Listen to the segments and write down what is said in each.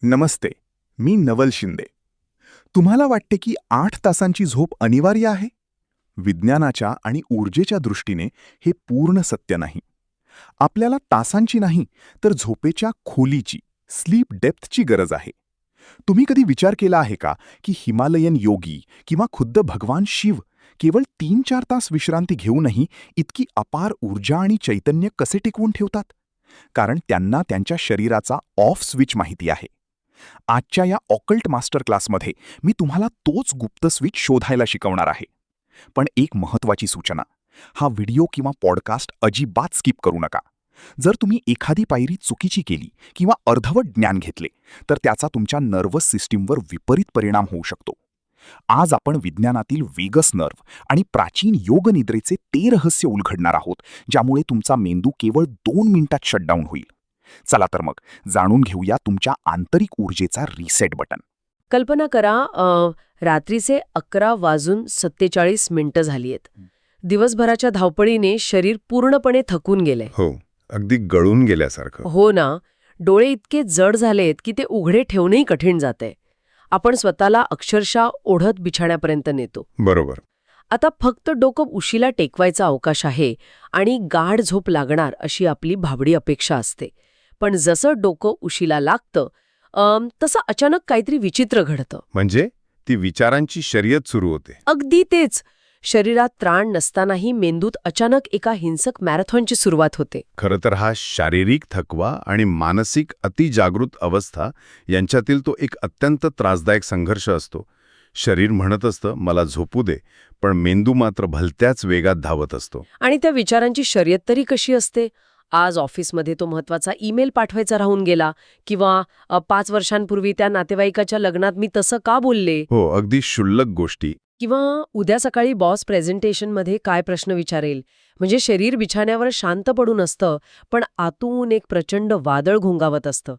नमस्ते. मी नवल शिंदे. तुम्हाला वाटते की 8 तासांची झोप अनिवार्य आहे? विज्ञानाच्या आणि ऊर्जेच्या दृष्टीने हे पूर्ण सत्य नाही. आपल्याला तासांची नाही, तर झोपेच्या खोलीची, स्लीप डेप्थची गरज आहे. तुम्ही कधी विचार केला आहे का की हिमालयन योगी किंवा खुद्द भगवान शिव केवळ 3-4 तास विश्रांती घेऊनही इतकी अपार ऊर्जा आणि चैतन्य कसे टिकवून ठेवतात? कारण त्यांना त्यांच्या शरीराचा ऑफ स्विच माहिती आहे. आजच्या या ऑकल्ट मास्टर क्लासमध्ये मी तुम्हाला तोच गुप्त स्विच शोधायला शिकवणार आहे. पण एक महत्त्वाची सूचना, हा व्हिडिओ किंवा पॉडकास्ट अजिबात स्किप करू नका. जर तुम्ही एखादी पायरी चुकीची केली किंवा अर्धवट ज्ञान घेतले, तर त्याचा तुमच्या नर्वस सिस्टीमवर विपरीत परिणाम होऊ शकतो. आज आपण विज्ञानातील वेगस नर्व आणि प्राचीन योगनिद्रेचे ते रहस्य उलगडणार आहोत, ज्यामुळे तुमचा मेंदू केवळ 2 मिनिटात शटडाऊन होईल. चला तर मग जाणून घेऊया तुमच्या आंतरिक ऊर्जेचा रिसेट बटन. कल्पना करा रात्रीचे 11:47 झालीयत. दिवसभराच्या धावपळीने शरीर पूर्णपणे थकून गेलंय. हो, अगदी गळून गेल्यासारखं. हो ना. डोळे इतके जड झालेत की ते उघडे ठेवणंही कठीण जातंय. आपण स्वतःला अक्षरशः ओढत बिछाण्यापर्यंत नेतो. बरोबर. आता फक्त डोकं उशीला टेकवायचा अवकाश आहे आणि गाढ झोप लागणार अशी आपली भाबडी अपेक्षा असते. पण जसं डोकं उशीला लागतं तसं अचानक काहीतरी विचित्र घडतं. म्हणजे ती विचारांची शर्यत सुरू होते. अगदी तेच. शरीरात त्राण नसतानाही मेंदूत अचानक एका हिंसक मॅरेथॉनची सुरुवात होते. खरं तर हा शारीरिक थकवा आणि मानसिक अतिजागृत अवस्था यांच्यातील तो एक अत्यंत त्रासदायक संघर्ष असतो. शरीर म्हणत असतं मला झोपू दे, पण मेंदू मात्र भलत्याच वेगात धावत असतो. आणि त्या विचारांची शर्यत तरी कशी असते? आज ऑफिसमध्ये तो महत्वाचा ईमेल पाठवायचा राहून गेला, किंवा 5 वर्षांपूर्वी त्या नातेवाईकाच्या लग्नात मी तसं का बोलले, हो, अगदी क्षुल्लक गोष्टी. किंवा उद्या सकाळी बॉस प्रेझेंटेशनमध्ये काय प्रश्न विचारेल. म्हणजे शरीर बिछाण्यावर शांत पडून असतं, पण आतून एक प्रचंड वादळ घोंगावत असतं.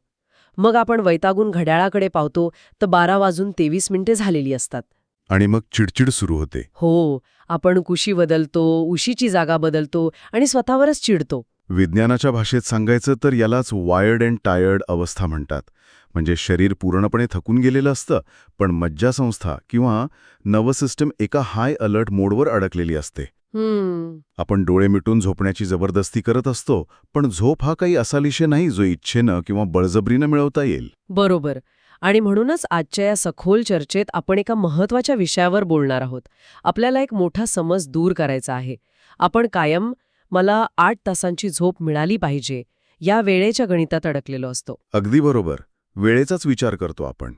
मग आपण वैतागून घड्याळाकडे पाहतो तर 12:23 झालेली असतात. आणि मग चिडचिड सुरू होते. हो, आपण कुशी बदलतो, उशीची जागा बदलतो आणि स्वतःवरच चिडतो. विज्ञानाच्या भाषेत सांगायचं तर यालाच वायर्ड अँड टायर्ड अवस्था म्हणतात. म्हणजे शरीर पूर्णपणे थकून गेलेलं असतं, पण मज्जासंस्था किंवा नर्वस सिस्टम एका हाय अलर्ट मोडवर अडकलेली असते. आपण डोळे मिटून झोपण्याची जबरदस्ती करत असतो, पण झोप हा काही असा विषय नाही जो इच्छेनं किंवा बळजबरीनं मिळवता येईल. बरोबर. आणि म्हणूनच आजच्या या सखोल चर्चेत आपण एका महत्वाच्या विषयावर बोलणार आहोत. आपल्याला एक मोठा समज दूर करायचा आहे. आपण कायम मला 8 तासांची झोप मिळाली पाहिजे या वेळेच्या गणितात अडकलेलो असतो. अगदी बरोबर. वेळेचाच विचार करतो आपण.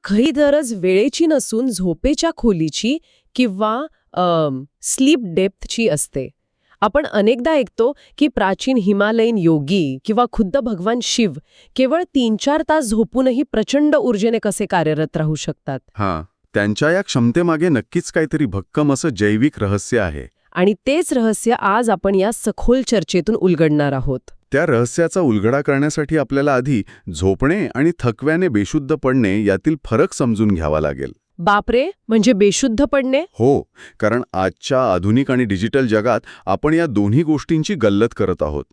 खरी गरज वेळेची नसून झोपेच्या खोलीची किंवा स्लीप डेप्थची असते. आपण अनेकदा ऐकतो की प्राचीन हिमालयन योगी किंवा खुद्द भगवान शिव केवळ 3-4 तास झोपूनही प्रचंड ऊर्जेने कसे कार्यरत राहू शकतात. हां, त्यांच्या या क्षमतेमागे नक्कीच काहीतरी भक्कम असं जैविक रहस्य आहे. आणि तेच रहस्य आज आपण या सखोल चर्चेतून उलगडणार आहोत. त्या रहस्याचा उलगडा करण्यासाठी आपल्याला आधी झोपणे आणि थकव्याने बेशुद्ध पडणे यातील फरक समजून घ्यावा लागेल. बापरे, म्हणजे बेशुद्ध पडणे? हो, कारण आजच्या आधुनिक आणि डिजिटल जगात आपण या दोन्ही गोष्टींची गल्लत करत आहोत.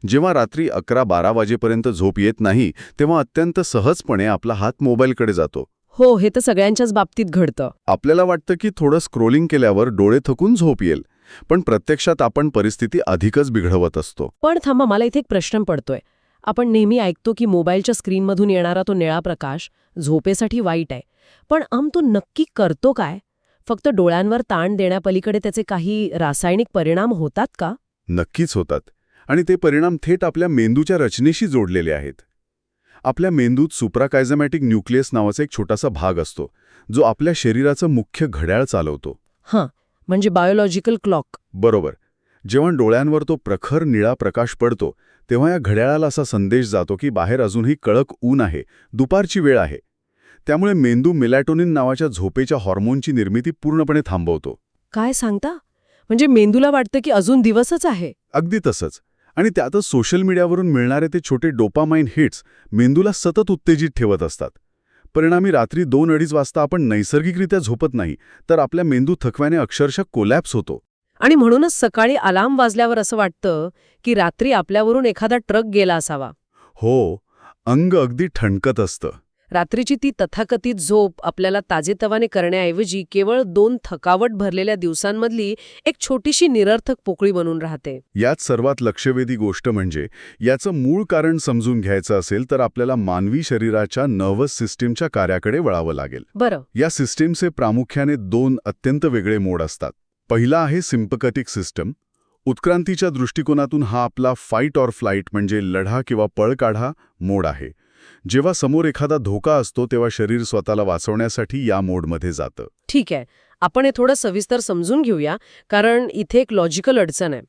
जेव्हा रात्री 11-12 वाजेपर्यंत झोप येत नाही, तेव्हा अत्यंत सहजपणे आपला हात मोबाईलकडे जातो. हो, हे तर सगळ्यांच्याच बाबतीत घडतं. आपल्याला वाटतं की थोडं स्क्रोलिंग केल्यावर डोळे थकून झोप येईल, पण प्रत्यक्षात आपण परिस्थिती अधिकच बिघडवत असतो. पण थांबा, मला इथे एक प्रश्न पडतोय. आपण नेहमी ऐकतो की मोबाईलच्या स्क्रीनमधून येणारा तो निळा प्रकाश झोपेसाठी वाईट आहे. पण तो नक्की करतो काय? फक्त डोळ्यांवर ताण देण्यापलीकडे त्याचे काही रासायनिक परिणाम होतात का? नक्कीच होतात. आणि ते परिणाम थेट आपल्या मेंदूच्या रचनेशी जोडलेले आहेत. आपल्या मेंदूत सुप्राकायझमॅटिक न्यूक्लियस नावाचा एक छोटासा भाग असतो, जो आपल्या शरीराचं मुख्य घड्याळ चालवतो. हां, म्हणजे बायोलॉजिकल क्लॉक. बरोबर. जेव्हा डोळ्यांवर तो प्रखर निळा प्रकाश पडतो, तेव्हा या घड्याळाला असा संदेश जातो की बाहेर अजूनही कडक ऊन आहे, दुपारची वेळ आहे. त्यामुळे मेंदू मेलॅटोनिन नावाच्या झोपेच्या हॉर्मोनची निर्मिती पूर्णपणे थांबवतो. काय सांगता? म्हणजे मेंदूला वाटतं की अजून दिवसच आहे. अगदी तसंच. आणि त्यातच सोशल मीडियावरून मिळणारे ते छोटे डोपामाइन हिट्स मेंदूला सतत उत्तेजित ठेवत असतात. परिणामी रात्री 2-2:30 वाजता आपण नैसर्गिकरित्या झोपत नाही, तर आपल्या मेंदू थकव्याने अक्षरशः कोलॅप्स होतो. आणि म्हणूनच सकाळी अलार्म वाजल्यावर असं वाटतं की रात्री आपल्यावरून एखादा ट्रक गेला असावा. हो, अंग अगदी ठणकत असतं. रात्रीची ती तथाकथित झोप आपल्याला ताजेतवाने करण्याऐवजी केवळ 2 थकावट भरलेल्या दिवसांमधली एक छोटीशी निरर्थक पोकळी बनून राहते. यात सर्वात लक्षवेधी गोष्ट म्हणजे याचं मूळ कारण समजून घ्यायचं असेल तर आपल्याला मानवी शरीराच्या नर्व्हस सिस्टीमच्या कार्याकडे वळावं लागेल. बरं. या सिस्टीमचे प्रामुख्याने 2 अत्यंत वेगळे मोड असतात. पहिला आहे सिम्पॅथेटिक सिस्टम. उत्क्रांतीच्या दृष्टिकोनातून हा आपला फाईट ऑर फ्लाईट म्हणजे लढा किंवा पळ काढा मोड आहे. जेव्हा समोर एखादा धोका असतो तेव्हा शरीर स्वतःला वाचवण्यासाठी या मोडमध्ये जातं. ठीक आहे. आपण हे थोडं सविस्तर समजून घेऊया, कारण इथे एक लॉजिकल अडचण आहे.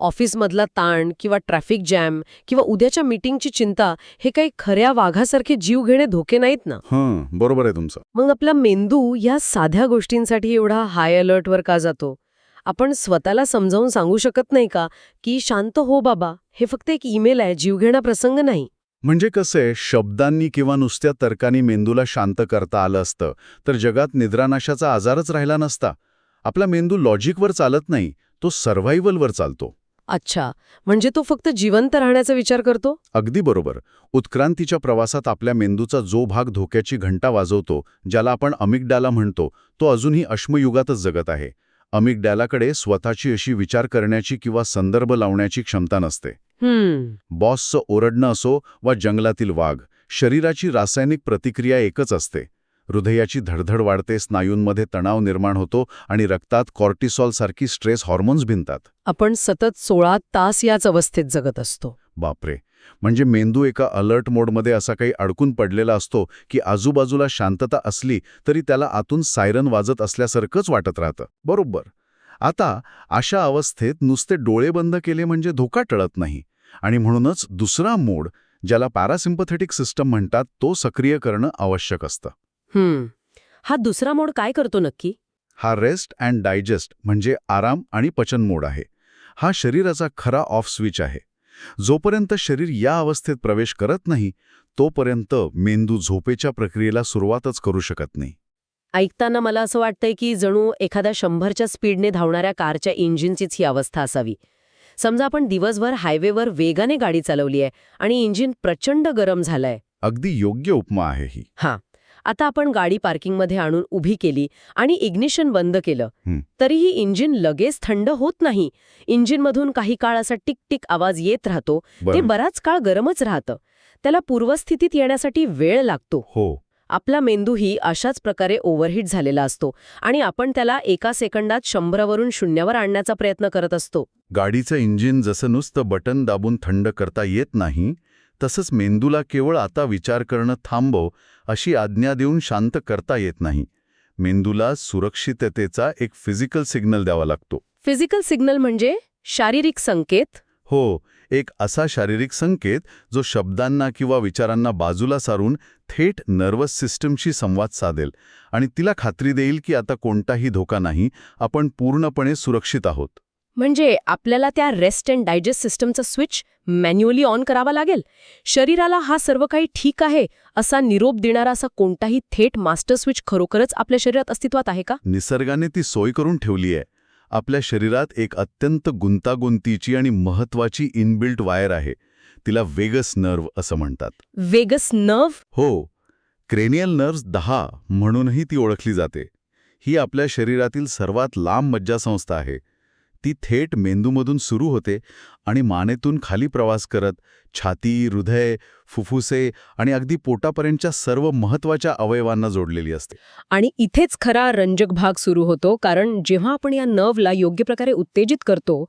ऑफिसमधला ताण किंवा ट्रॅफिक जॅम किंवा उद्याच्या मीटिंगची चिंता हे काही खऱ्या वाघासारखे जीव घेणे धोके नाहीत ना. बरोबर आहे तुमचं. मग आपला मेंदू या साध्या गोष्टींसाठी एवढा हाय अलर्टवर का जातो? आपण स्वतःला समजावून सांगू शकत नाही का की शांत हो बाबा, हे फक्त एक ईमेल आहे, जीवघेणा प्रसंग नाही. म्हणजे कसं आहे, शब्दांनी किंवा नुसत्या तर्कानी मेंदूला शांत करता आलं असतं तर जगात निद्रानाशाचा आजारच राहिला नसता. आपला मेंदू लॉजिकवर चालत नाही, तो सर्व्हायव्हलवर चालतो. अच्छा, म्हणजे तो फक्त जिवंत राहण्याचा विचार करतो? अगदी बरोबर. उत्क्रांतीच्या प्रवासात आपल्या मेंदूचा जो भाग धोक्याची घंटा वाजवतो, ज्याला आपण अमिगडाला म्हणतो, तो अजूनही अश्मयुगातच जगत आहे. अमिगडालाकडे स्वतःची अशी विचार करण्याची किंवा संदर्भ लावण्याची क्षमता नसते. बॉसचं ओरडणं असो वा जंगलातील वाघ, शरीराची रासायनिक प्रतिक्रिया एकच असते. हृदयाची धडधड वाढते, स्नायूंमध्ये तणाव निर्माण होतो आणि रक्तात कॉर्टिसॉलसारखी स्ट्रेस हॉर्मोन्स भिनतात. आपण सतत 16 तास याच अवस्थेत जगत असतो. बापरे. म्हणजे मेंदू एका अलर्ट मोडमध्ये असा काही अडकून पडलेला असतो की आजूबाजूला शांतता असली तरी त्याला आतून सायरन वाजत असल्यासारखंच वाटत राहतं. बरोबर. आता अशा अवस्थेत नुसते डोळे बंद केले म्हणजे धोका टळत नाही आणि म्हणूनच दुसरा मोड, ज्याला पॅरासिम्पॅथेटिक सिस्टम म्हणतात, तो सक्रिय करणं आवश्यक असतं. हा दुसरा मोड काय करतो नक्की? हा रेस्ट अँड डायजेस्ट म्हणजे आराम आणि पचन मोड आहे. हा शरीराचा खरा ऑफ स्विच आहे. जोपर्यंत शरीर या अवस्थेत प्रवेश करत नाही तोपर्यंत मेंदू झोपेच्या प्रक्रियेला सुरुवातच करू शकत नाही. ऐकताना मला असं वाटतंय की जणू एखाद्या 100च्या स्पीडने धावणाऱ्या कारच्या इंजिनचीच ही अवस्था असावी. समजा आपण दिवसभर हायवेवर वेगाने गाडी चालवली आहे आणि इंजिन प्रचंड गरम झालंय. अगदी योग्य उपमा आहे ही. आता आपण गाडी पार्किंगमध्ये आणून उभी केली आणि इग्निशन बंद केलं, तरीही इंजिन लगेच थंड होत नाही. इंजिनमधून काही काळ असा टिक टिक आवाज येत राहतो. ते बराच काळ गरमच राहतं. त्याला पूर्वस्थितीत येण्यासाठी वेळ लागतो. आपला मेंदूही अशाच प्रकारे ओव्हरहीट झालेला असतो आणि आपण त्याला एका सेकंदात 100वरून 0वर आणण्याचा प्रयत्न करत असतो. गाडीचं इंजिन जसं नुसतं बटन दाबून थंड करता येत नाही, तसंच मेंदूला केवळ आता विचार करणं थांबव अशी आज्ञा देऊन शांत करता येत नाही. मेंदूला सुरक्षिततेचा एक फिजिकल सिग्नल द्यावा लागतो. फिजिकल सिग्नल म्हणजे शारीरिक संकेत? हो, एक असा शारीरिक संकेत जो शब्दांना किंवा विचारांना बाजूला सारून थेट नर्वस सिस्टमशी संवाद साधेल आणि तिला खात्री देईल की आता कोणताही धोका नाही, आपण पूर्णपणे सुरक्षित आहोत. म्हणजे आपल्याला त्या रेस्ट अँड डायजेस्ट सिस्टमचा स्विच मॅन्युअली ऑन करावा लागेल. शरीराला हा सर्व काही ठीक आहे असा निरोप देणारा असा कोणताही थेट मास्टर स्विच खरोखरच आपल्या शरीरात अस्तित्वात आहे का? निसर्गाने ती सोय करून ठेवली आहे. आपल्या शरीरात एक अत्यंत गुंतागुंतीची आणि महत्वाची इनबिल्ट वायर आहे. तिला वेगस नर्व असं म्हणतात. Vagus nerve? हो. क्रेनियल नर्व्स 10 म्हणूनही ती ओळखली जाते. ही आपल्या शरीरातील सर्वात लांब मज्जासंस्था आहे. ती थेट मेंदूमधून सुरू होते आणि मानेतून खाली प्रवास करत छाती, हृदय, फुफ्फुसे आणि अगदी पोटापर्यंतच्या सर्व महत्त्वाच्या अवयवांना जोडलेली असते. आणि इथेच खरा रंजक भाग सुरू होतो, कारण जेव्हा आपण या नर्वला योग्य प्रकारे उत्तेजित करतो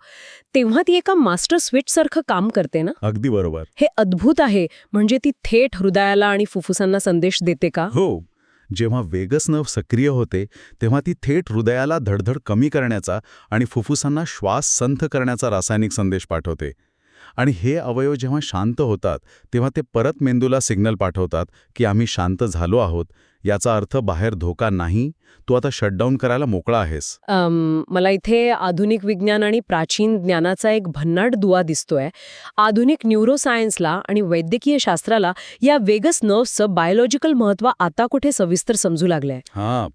तेव्हा ती एका मास्टर स्विचसारखं काम करते ना? अगदी बरोबर. हे अद्भुत आहे. म्हणजे ती थेट हृदयाला आणि फुफ्फुसांना संदेश देते का? हो. जेव्हा वेगस नर्व सक्रिय होते तेव्हा ती थेट हृदयाला धडधड कमी करण्याचा आणि फुफ्फुसांना श्वास संथ करण्याचा रासायनिक संदेश पाठवते. आणि हे अवयव जेव्हा शांत होतात तेव्हा ते परत मेंदूला सिग्नल पाठवतात की आम्ही शांत झालो आहोत. याचा अर्थ बाहेर धोका नाही, तू आता शटडाऊन करायला मोकळा आहेस. मला इथे आधुनिक विज्ञान आणि प्राचीन ज्ञानाचा एक भन्नाट दुवा दिसतोय. आधुनिक न्यूरोसायन्सला आणि वैद्यकीय शास्त्राला या वेगस नर्व्सचं बायोलॉजिकल महत्त्व आता कुठे सविस्तर समजू लागलंय.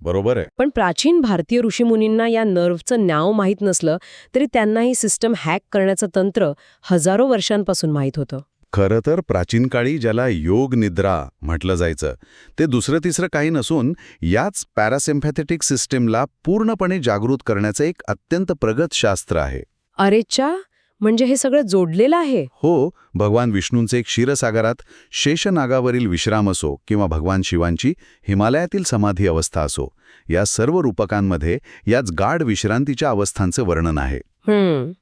बरोबर आहे. पण प्राचीन भारतीय ऋषीमुनींना या नर्व्हचं नाव माहीत नसलं तरी त्यांना ही सिस्टम हॅक करण्याचं तंत्र हजारो वर्षांपासून माहीत होतं. खरं तर प्राचीन काळी ज्याला योग निद्रा म्हटलं जायचं ते दुसरं तिसरं काही नसून याच पॅरासिम्पॅथेटिक सिस्टीमला पूर्णपणे जागृत करण्याचं एक अत्यंत प्रगत शास्त्र आहे. अरेच्चा, म्हणजे हे सगळं जोडलेलं आहे. हो, भगवान विष्णूंचे एक क्षीरसागरात शेषनागावरील विश्राम असो किंवा भगवान शिवांची हिमालयातील समाधी अवस्था असो, या सर्व रूपकांमध्ये याच गाढ विश्रांतीच्या अवस्थांचं वर्णन आहे.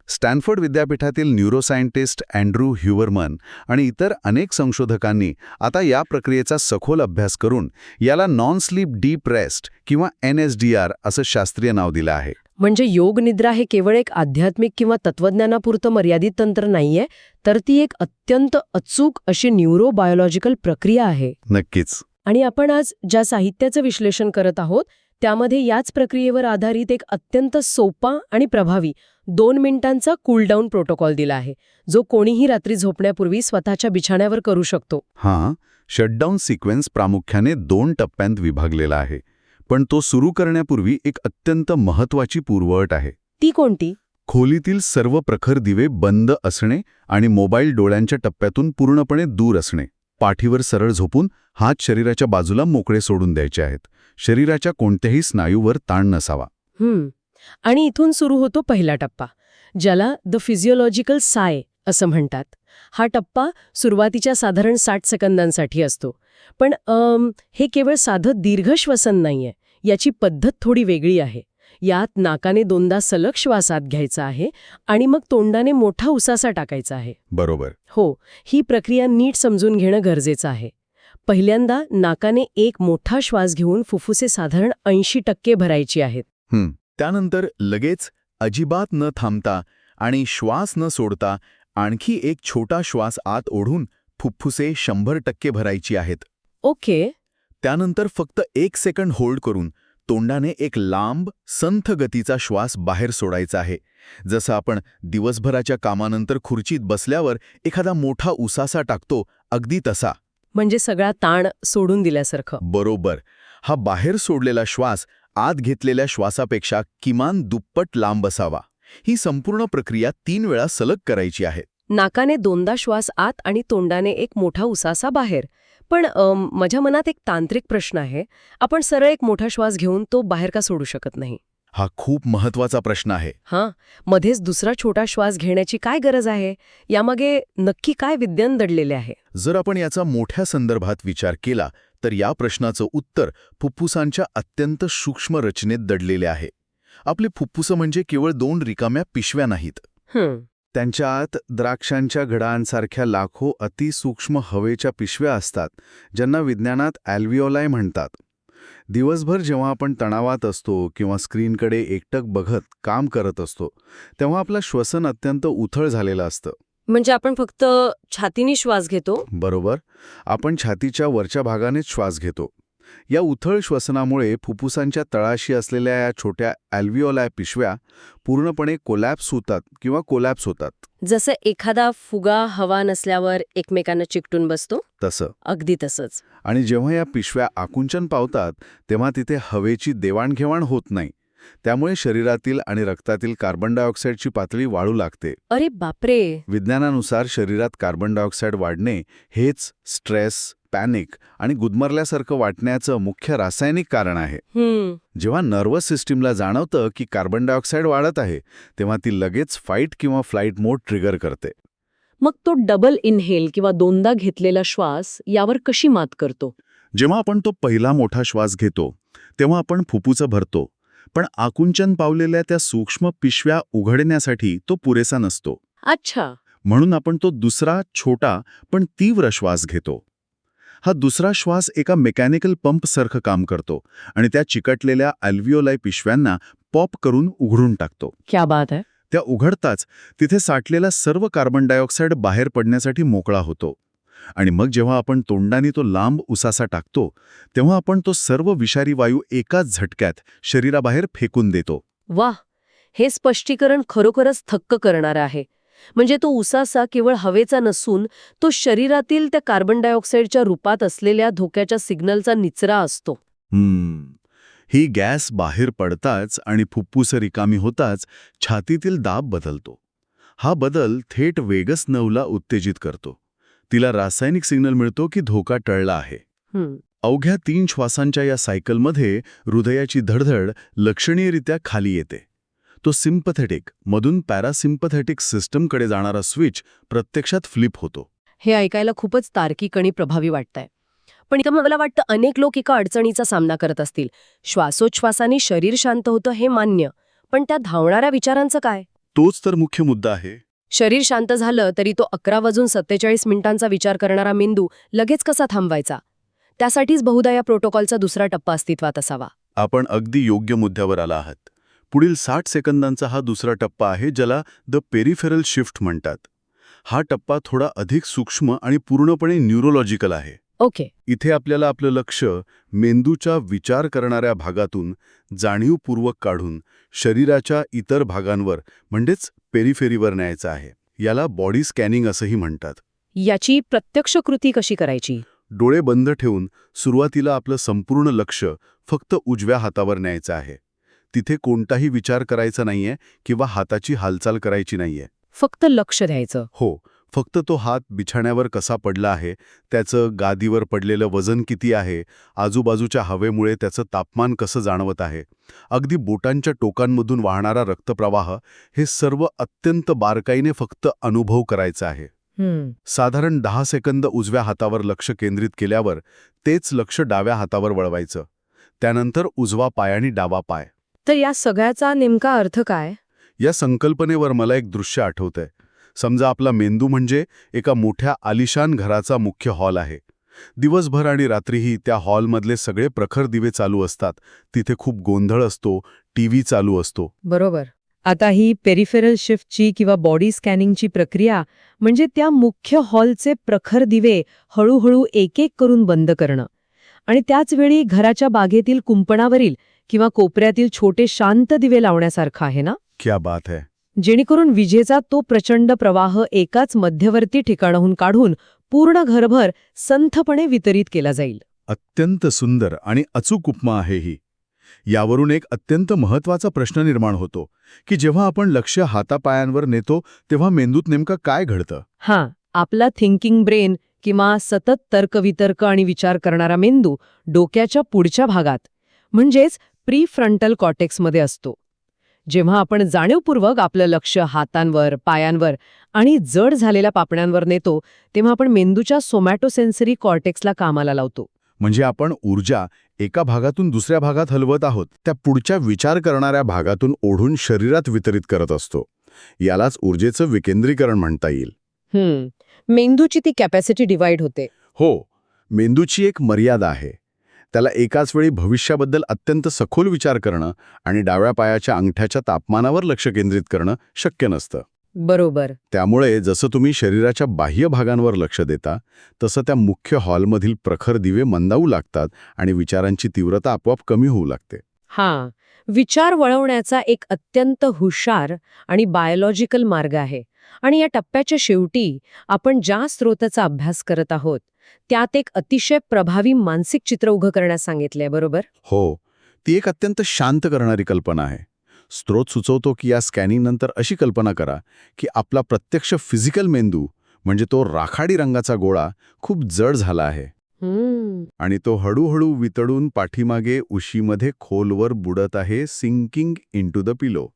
स्टॅनफोर्ड विद्यापीठातील न्यूरोसायंटिस्ट अँड्रू ह्युवरमन आणि इतर अनेक संशोधकांनी आता या प्रक्रियेचा सखोल अभ्यास करून याला नॉन स्लीप डीप रेस्ट किंवा NSDR असं शास्त्रीय नाव दिलं आहे. म्हणजे योग निद्रा हे केवळ एक आध्यात्मिक किंवा तत्वज्ञानापुरतं मर्यादित तंत्र नाहीये, तर ती एक अत्यंत अचूक अशी न्यूरोबायोलॉजिकल प्रक्रिया आहे. नक्कीच. आणि आपण आज ज्या साहित्याचं विश्लेषण करत आहोत त्यामध्ये याच प्रक्रियेवर आधारित एक अत्यंत सोपा आणि प्रभावी 2 मिनिटांचा कूलडाऊन प्रोटोकॉल दिला आहे, जो कोणीही रात्री झोपण्यापूर्वी स्वतःच्या बिछाण्यावर करू शकतो. हां, शटडाऊन सिक्वेन्स प्रामुख्याने 2 टप्प्यांत विभागलेला आहे. पण तो सुरू करण्यापूर्वी एक अत्यंत महत्त्वाची पूर्वअट आहे. ती कोणती? खोलीतील सर्व प्रखर दिवे बंद असणे आणि मोबाईल डोळ्यांच्या टप्प्यातून पूर्णपणे दूर असणे. पाठीवर सरळ झोपून हात शरीराच्या बाजूला मोकळे सोडून द्यायचे आहेत. शरीराच्या कोणत्याही स्नायूवर ताण नसावा. आणि इथून सुरू होतो पहिला टप्पा, ज्याला द फिजिओलॉजिकल साय असं म्हणतात. हा टप्पा सुरुवातीच्या साधारण 60 सेकंदांसाठी असतो. पण हे केवळ साधं दीर्घ श्वसन नाहीये, याची पद्धत थोडी वेगळी आहे. यात नाकाने 2दा सलग श्वास आत घ्यायचा आहे आणि मग तोंडाने मोठा उसासा टाकायचा आहे. बरोबर. हो, ही प्रक्रिया नीट समजून घेणं गरजेचं आहे. पहिल्यांदा नाकाने एक मोठा श्वास घेऊन फुफ्फुसे साधारण 80% भरायची आहेत. त्यानंतर लगेच अजिबात न थांबता आणि श्वास न सोडता आणखी एक छोटा श्वास आत ओढून फुफ्फुसे 100% भरायची आहेत. ओके. त्यानंतर फक्त 1 सेकंड होल्ड करून तोंडाने एक लांब, संथ गतीचा श्वास बाहेर सोडायचा आहे. जसं आपण दिवसभराच्या कामानंतर खुर्चीत बसल्यावर एखादा मोठा उसासा टाकतो, अगदी तसा. म्हणजे सगळा ताण सोडून दिल्यासारखं. बरोबर. हा बाहेर सोडलेला श्वास आत घेतलेल्या श्वासापेक्षा किमान दुप्पट लांब असावा. ही संपूर्ण प्रक्रिया 3 वेळा सलग करायची आहे. नाकाने 2दा श्वास आत आणि तोंडाने एक मोठा उसासा बाहेर. पण माझ्या मनात एक तांत्रिक प्रश्न आहे. आपण सरळ एक मोठा श्वास घेऊन तो बाहेर का सोडू शकत नाही? हा खूप महत्वाचा प्रश्न आहे. मध्येच दुसरा छोटा श्वास घेण्याची काय गरज आहे? यामागे नक्की काय विज्ञान दडलेले आहे? जर आपण याचा मोठ्या संदर्भात विचार केला तर या प्रश्नाचं उत्तर फुफ्फुसांच्या अत्यंत सूक्ष्म रचनेत दडलेले आहे. आपले फुफ्फुसं म्हणजे केवळ 2 रिकाम्या पिशव्या नाहीत. त्यांच्या आत द्राक्षांच्या घडांसारख्या लाखो अतिसूक्ष्म हवेच्या पिशव्या असतात, ज्यांना विज्ञानात ॲल्व्हिओलाई म्हणतात. दिवसभर जेव्हा आपण तणावात असतो किंवा स्क्रीनकडे एकटक बघत काम करत असतो, तेव्हा आपलं श्वसन अत्यंत उथळ झालेलं असतं. म्हणजे आपण फक्त छातीने श्वास घेतो? बरोबर. आपण छातीच्या वरच्या भागानेच श्वास घेतो. या उथळ श्वसनामुळे फुफ्फुसांच्या तळाशी असलेल्या या छोट्या ॲल्व्हिओलाई पिशव्या पूर्णपणे कोलॅप्स होतात. जसं एखादा फुगा हवा नसल्यावर एकमेकांना चिकटून बसतो तसं. अगदी तसंच. आणि जेव्हा या पिशव्या आकुंचन पावतात तेव्हा तिथे हवेची देवाणघेवाण होत नाही. त्यामुळे शरीरातील आणि रक्तातील कार्बन डायऑक्साईडची पातळी वाढू लागते. अरे बापरे. विज्ञानानुसार शरीरात कार्बन डायऑक्साईड वाढणे हेच स्ट्रेस, पॅनिक आणि गुदमरल्यासारखं वाटण्याचं मुख्य रासायनिक कारण आहे. जेव्हा नर्वस सिस्टीमला जाणवतं की कार्बन डायऑक्साईड वाढत आहे, तेव्हा ती लगेच फाईट किंवा फ्लाईट मोड ट्रिगर करते. मग तो डबल इनहेल किंवा 2दा घेतलेला श्वास यावर कशी मात करतो? जेव्हा आपण तो पहिला मोठा श्वास घेतो तेव्हा आपण फुफ्फुसं भरतो, पण आकुंचन पावलेल्या त्या सूक्ष्म पिशव्या उघडण्यासाठी तो पुरेसा नसतो. अच्छा. म्हणून आपण तो दुसरा छोटा पण तीव्र श्वास घेतो. हा दुसरा श्वास एका मेकॅनिकल पंपसारखं काम करतो आणि त्या चिकटलेल्या ॲल्व्हिओलाई पिशव्यांना पॉप करून उघडून टाकतो. क्या बात आहे. त्या उघडताच तिथे साठलेला सर्व कार्बन डायऑक्साईड बाहेर पडण्यासाठी मोकळा होतो. आणि मग जेव्हा आपण तोंडाने तो लांब उसासा टाकतो तेव्हा आपण तो सर्व विषारी वायू एकाच झटक्यात शरीराबाहेर फेकून देतो. वाह, हे स्पष्टीकरण खरोखरच थक्क करणारं आहे. म्हणजे तो उसासा केवळ हवेचा नसून तो शरीरातील त्या कार्बन डायऑक्साईडच्या रूपात असलेल्या धोक्याच्या सिग्नलचा निचरा असतो. ही गॅस बाहेर पडताच आणि फुफ्फुसं रिकामी होताच छातीतील दाब बदलतो. हा बदल थेट वेगस नर्व्हला उत्तेजित करतो. तिला रासायनिक सिग्नल मिळतो की धोका टळला आहे. हं, अवघ्या 3 श्वासांच्या या सायकलमध्ये हृदयाची धडधड लक्षणीयरित्या खाली येते. तो सिम्पथेटिक मधून पॅरासिम्पथेटिक सिस्टमकडे जाणारा स्विच प्रत्यक्षात फ्लिप होतो. हे ऐकायला खूपच तार्किक आणि प्रभावी वाटतंय. पण इथं मला वाटतं अनेक लोक एका अडचणीचा सामना करत असतील. श्वासोच्छवासाने शरीर शांत होतं हे मान्य, पण त्या धावणाऱ्या विचारांचं काय? तोच तर मुख्य मुद्दा आहे. शरीर शांत झालं तरी तो 11:47 विचार करणारा मेंदू लगेच कसा थांबवायचा? त्यासाठीच बहुधा या प्रोटोकॉलचा दुसरा टप्पा अस्तित्वात असावा. आपण अगदी योग्य मुद्द्यावर आला आहात. पुढील 60 सेकंदांचा हा दुसरा टप्पा आहे, ज्याला द पेरिफेरल शिफ्ट म्हणतात. हा टप्पा थोडा अधिक सूक्ष्म आणि पूर्णपणे न्यूरोलॉजिकल आहे. ओके. इथे आपल्याला आपलं लक्ष मेंदूच्या विचार करणाऱ्या भागातून जाणीवपूर्वक काढून शरीराच्या इतर भागांवर म्हणजेच पेरिफेरीवर न्यायचं आहे. याला बॉडी स्कॅनिंग असंही म्हणतात. याची प्रत्यक्ष कृती कशी करायची? डोळे बंद ठेवून सुरुवातीला आपलं संपूर्ण लक्ष फक्त उजव्या हातावर न्यायचं आहे. तिथे कोणताही विचार करायचा नाहीये किंवा हाताची हालचाल करायची नाहीये. फक्त लक्ष द्यायचं. हो, फक्त तो हात बिछाण्यावर कसा पडला आहे, त्याचं गादीवर पडलेलं वजन किती आहे, आजूबाजूच्या हवेमुळे त्याचं तापमान कसं जाणवत आहे, अगदी बोटांच्या टोकांमधून वाहणारा रक्तप्रवाह, हे सर्व अत्यंत बारकाईने फक्त अनुभव करायचा आहे. साधारण 10 सेकंद उजव्या हातावर लक्ष केंद्रित केल्यावर तेच लक्ष डाव्या हातावर वळवायचं. त्यानंतर उजवा पाय आणि डावा पाय. तर या सगळ्याचा नेमका अर्थ काय? या संकल्पनेवर मला एक दृश्य आठवतंय. समजा आपला मेंदू म्हणजे एका मोठ्या आलिशान घराचा मुख्य हॉल आहे. दिवसभर आणि रात्रीही त्या हॉलमधले सगळे प्रखर दिवे चालू असतात. तिथे खूप गोंधळ असतो, टीव्ही चालू असतो. बरोबर. आता ही पेरिफेरल शिफ्टची किंवा बॉडी स्कॅनिंगची प्रक्रिया म्हणजे त्या मुख्य हॉलचे प्रखर दिवे हळूहळू एक एक करून बंद करणं आणि त्याचवेळी घराच्या बागेतील कुंपणावरील किंवा कोपऱ्यातील छोटे शांत दिवे लावण्यासारखं आहे ना? क्या बात है. जेणेकरून विजेचा तो प्रचंड प्रवाह एकाच मध्यवर्ती ठिकाणाहून काढून पूर्ण घरभर संथपणे वितरित केला जाईल. अत्यंत सुंदर आणि अचूक उपमा आहे ही. यावरून एक अत्यंत महत्त्वाचा प्रश्न निर्माण होतो की जेव्हा आपण लक्ष हातापायांवर नेतो तेव्हा मेंदूत नेमकं काय घडतं? आपला थिंकिंग ब्रेन किंवा सतत तर्कवितर्क आणि विचार करणारा मेंदू डोक्याच्या पुढच्या भागात म्हणजेच प्रीफ्रंटल कॉर्टेक्समध्ये असतो. जेव्हा आपण जाणीवपूर्वक आपलं लक्ष हातांवर, पायांवर आणि जड झालेल्या पापण्यांवर नेतो तेव्हा आपण मेंदूच्या सोमॅटोसेन्सरी कॉर्टेक्सला कामाला लावतो. म्हणजे आपण ऊर्जा एका भागातून दुसऱ्या भागात हलवत आहोत, त्या पुढच्या विचार करणाऱ्या भागातून ओढून शरीरात वितरित करत असतो. यालाच ऊर्जेचं विकेंद्रीकरण म्हणता येईल. मेंदूची ती कॅपॅसिटी डिवाइड होते. हो, मेंदूची एक मर्यादा आहे. त्याला एकाच वेळी भविष्याबद्दल अत्यंत सखोल विचार करणं आणि डाव्या पायाच्या अंगठ्याच्या तापमानावर लक्ष केंद्रित करणं शक्य नसतं. बरोबर. त्यामुळे जसं तुम्ही शरीराच्या बाह्य भागांवर लक्ष देता तसं त्या मुख्य हॉलमधील प्रखर दिवे मंदावू लागतात आणि विचारांची तीव्रता आपोआप कमी होऊ लागते. विचार वळवण्याचा एक अत्यंत हुशार आणि बायोलॉजिकल मार्ग आहे. आणि या टप्प्याच्या शेवटी आपण ज्या स्रोताचा अभ्यास करत आहोत त्यात एक अतिशय प्रभावी मानसिक चित्र उभं करण्यास सांगितलंय. बरोबर? हो, ती एक अत्यंत शांत करणारी कल्पना आहे. स्रोत सुचवतो की या स्कॅनिंगनंतर अशी कल्पना करा की आपला प्रत्यक्ष फिजिकल मेंदू म्हणजे तो राखाडी रंगाचा गोळा खूप जड झाला आहे आणि तो हळूहळू वितळून पाठीमागे उशीमध्ये खोलवर बुडत आहे, सिंकिंग इनटू द पिलो.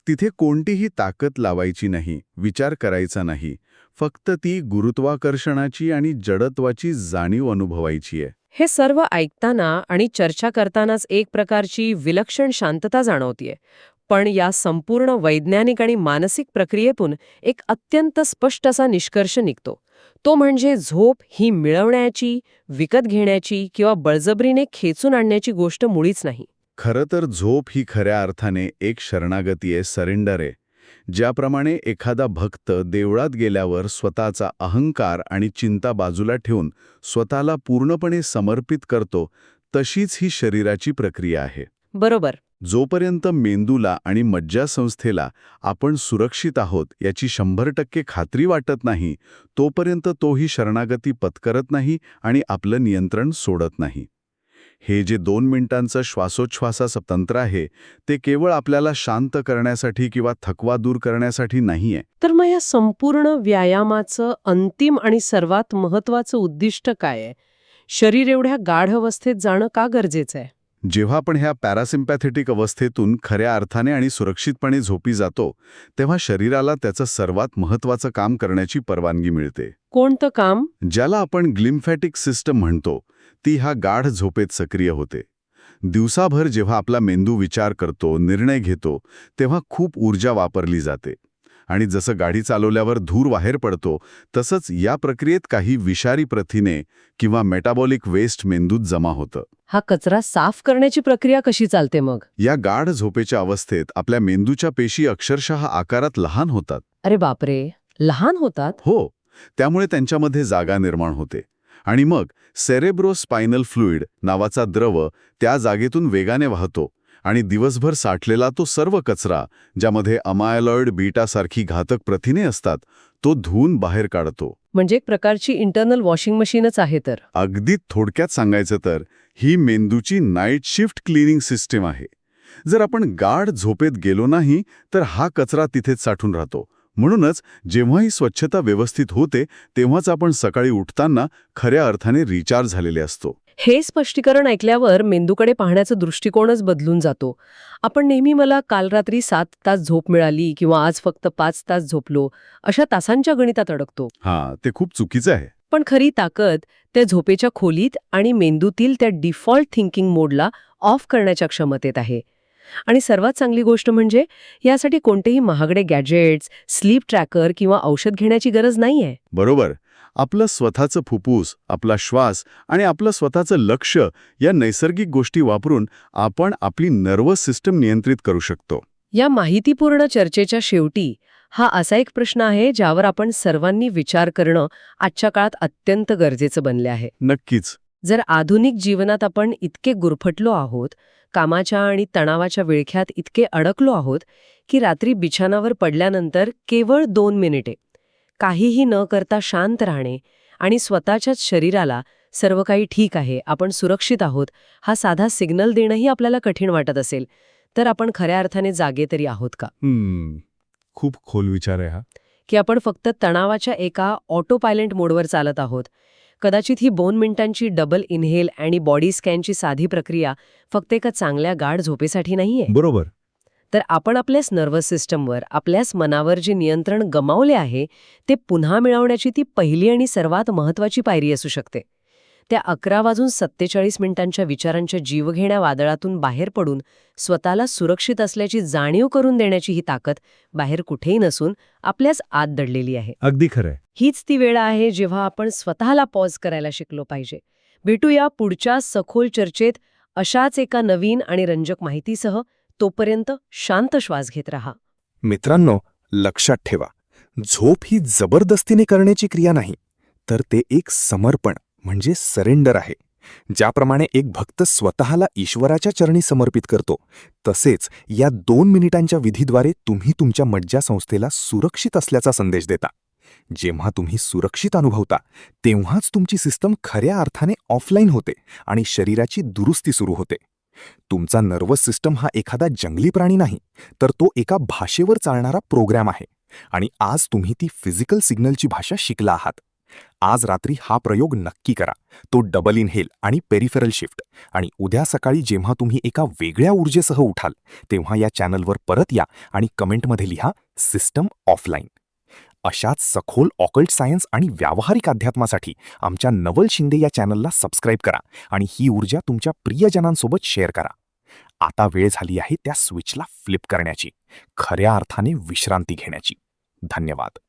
तिथे कोणतीही ताकद लावायची नाही, विचार करायचा नाही, फक्त ती गुरुत्वाकर्षणाची आणि जडत्वाची जाणीव अनुभवायची आहे. हे सर्व ऐकताना आणि चर्चा करतानाच एक प्रकारची विलक्षण शांतता जाणवतीये. पण या संपूर्ण वैज्ञानिक आणि मानसिक प्रक्रियेतून एक अत्यंत स्पष्ट असा निष्कर्ष निघतो. तो म्हणजे झोप ही मिळवण्याची, विकत घेण्याची किंवा बळजबरीने खेचून आणण्याची गोष्ट मुळीच नाही. खरं तर झोप ही खऱ्या अर्थाने एक शरणागती आहे, सरेंडर आहे. ज्याप्रमाणे एखादा भक्त देवळात गेल्यावर स्वतःचा अहंकार आणि चिंता बाजूला ठेवून स्वतःला पूर्णपणे समर्पित करतो, तशीच ही शरीराची प्रक्रिया आहे. बरोबर. जोपर्यंत मेंदूला आणि मज्जासंस्थेला आपण सुरक्षित आहोत याची 100% खात्री वाटत नाही, तोपर्यंत तोही शरणागती पत्करत नाही आणि आपलं नियंत्रण सोडत नाही. हे जे 2 मिनिटांचं श्वासोच्छ्वासाचं तंत्र आहे ते केवळ आपल्याला शांत करण्यासाठी किंवा थकवा दूर करण्यासाठी नाहीये. तर मग या संपूर्ण व्यायामाचं अंतिम आणि सर्वात महत्वाचं उद्दिष्ट काय आहे? शरीर एवढ्या गाढ अवस्थेत जाणं का गरजेचं आहे? जेव्हा आपण ह्या पॅरासिम्पॅथेटिक अवस्थेतून खऱ्या अर्थाने आणि सुरक्षितपणे झोपी जातो तेव्हा शरीराला त्याचं सर्वात महत्त्वाचं काम करण्याची परवानगी मिळते. कोणतं काम? ज्याला आपण ग्लिम्फॅटिक सिस्टम म्हणतो ती ह्या गाढ झोपेत सक्रिय होते. दिवसाभर जेव्हा आपला मेंदू विचार करतो, निर्णय घेतो, तेव्हा खूप ऊर्जा वापरली जाते. आणि जसं गाडी चालवल्यावर धूर बाहेर पडतो तसंच या प्रक्रियेत काही विषारी प्रथिने किंवा मेटाबॉलिक वेस्ट मेंदूत जमा होतं. हा कचरा साफ करण्याची प्रक्रिया कशी चालते मग? या गाढ झोपेच्या अवस्थेत आपल्या मेंदूच्या पेशी अक्षरशः आकारात लहान होतात. अरे बापरे, लहान होतात? हो, त्यामुळे त्यांच्यामध्ये जागा निर्माण होते. आणि मग सेरेब्रोस्पायनल फ्लुइड नावाचा द्रव त्या जागेतून वेगाने वाहतो आणि दिवसभर साठलेला तो सर्व कचरा, ज्यामध्ये अमायलॉइड बीटासारखी घातक प्रथिने असतात, तो धुवून बाहेर काढतो. म्हणजे एक प्रकारची इंटरनल वॉशिंग मशीनच आहे तर. अगदी थोडक्यात सांगायचं तर ही मेंदूची नाईट शिफ्ट क्लिनिंग सिस्टीम आहे. जर आपण गाढ झोपेत गेलो नाही तर हा कचरा तिथेच साठून राहतो. म्हणूनच जेव्हा ही स्वच्छता व्यवस्थित होते तेव्हाच आपण सकाळी उठताना खऱ्या अर्थाने रिचार्ज झालेले असतो. हे स्पष्टीकरण ऐकल्यावर मेंदूकडे पाहण्याचा दृष्टिकोनच बदलून जातो. आपण नेहमी मला काल रात्री 7 तास झोप मिळाली किंवा आज फक्त 5 तास झोपलो अशा तासांच्या गणितात अडकतो. ते खूप चुकीचं आहे. पण खरी ताकद त्या झोपेच्या खोलीत आणि मेंदूतील त्या डिफॉल्ट थिंकिंग मोडला ऑफ करण्याच्या क्षमतेत आहे. आणि सर्वात चांगली गोष्ट म्हणजे यासाठी कोणतेही महागडे गॅजेट्स, स्लीप ट्रॅकर किंवा औषध घेण्याची गरज नाहीये. बरोबर. आपलं स्वतःचं फुफ्फुस, आपला श्वास आणि आपलं स्वतःचं लक्ष या नैसर्गिक गोष्टी वापरून आपण आपली नर्वस सिस्टम नियंत्रित करू शकतो. या माहितीपूर्ण चर्चेच्या शेवटी हा असा एक प्रश्न आहे ज्यावर आपण सर्वांनी विचार करणं आजच्या काळात अत्यंत गरजेचं बनले आहे. नक्कीच. जर आधुनिक जीवनात आपण इतके गुरफटलो आहोत, कामाच्या आणि तणावाच्या विळख्यात इतके अडकलो आहोत की रात्री बिछानावर पडल्यानंतर केवळ 2 मिनिटे काहीही न करता शांत राहणे आणि स्वतःच्याच शरीराला सर्व काही ठीक आहे, आपण सुरक्षित आहोत, हा साधा सिग्नल देणंही आपल्याला कठीण वाटत असेल, तर आपण खऱ्या अर्थाने जागे तरी आहोत का? खूप खोल विचार आहे हा. की आपण फक्त तणावाच्या एका ऑटो पायलट मोडवर चालत आहोत. कदाचित ही 2 मिनिटांची डबल इनहेल आणि बॉडी स्कॅनची साधी प्रक्रिया फक्त एका चांगल्या गाढ झोपेसाठी नाहीये. बरोबर. तर आपण आपल्याच नर्वस सिस्टमवर, आपल्याच मनावर जे नियंत्रण गमावले आहे ते पुन्हा मिळवण्याची ती पहिली आणि सर्वात महत्वाची पायरी असू शकते. त्या 11:47 विचारांच्या जीवघेण्या वादळातून बाहेर पडून स्वतःला सुरक्षित असल्याची जाणीव करून देण्याची ही ताकद बाहेर कुठेही नसून आपल्याच आत दडलेली आहे. अगदी खरंय. हीच ती वेळ आहे जेव्हा आपण स्वतःला पॉज करायला शिकलो पाहिजे. भेटूया पुढच्या सखोल चर्चेत अशाच एका नवीन आणि रंजक माहितीसह. तोपर्यंत शांत श्वास घेत रहा. मित्रांनो, लक्षात ठेवा, झोप ही जबरदस्तीने करण्याची क्रिया नाही, तर ते एक समर्पण म्हणजे सरेंडर आहे. ज्याप्रमाणे एक भक्त स्वतःला ईश्वराच्या चरणी समर्पित करतो, तसेच या 2 मिनिटांच्या विधीद्वारे तुम्ही तुमच्या मज्जासंस्थेला सुरक्षित असल्याचा संदेश देता. जेव्हा तुम्ही सुरक्षित अनुभवता तेव्हाच तुमची सिस्टम खऱ्या अर्थाने ऑफलाईन होते आणि शरीराची दुरुस्ती सुरू होते. तुमचा नर्वस सिस्टम हा एखादा जंगली प्राणी नाही, तर तो एका भाषेवर चालणारा प्रोग्राम आहे. आणि आज तुम्ही ती फिजिकल सिग्नलची भाषा शिकला आहात. आज रात्री हा प्रयोग नक्की करा, तो डबल इनहेल आणि पेरिफेरल शिफ्ट. आणि उद्या सकाळी जेव्हा तुम्ही एका वेगळ्या ऊर्जेसह उठाल तेव्हा या चॅनलवर परत या आणि कमेंटमध्ये लिहा सिस्टम ऑफलाईन. अशाच सखोल ऑकल्ट सायन्स आणि व्यावहारिक अध्यात्मासाठी आमच्या नवल शिंदे या चॅनलला सबस्क्राईब करा आणि ही ऊर्जा तुमच्या प्रियजनांसोबत शेअर करा. आता वेळ झाली आहे त्या स्विचला फ्लिप करण्याची, खऱ्या अर्थाने विश्रांती घेण्याची. धन्यवाद.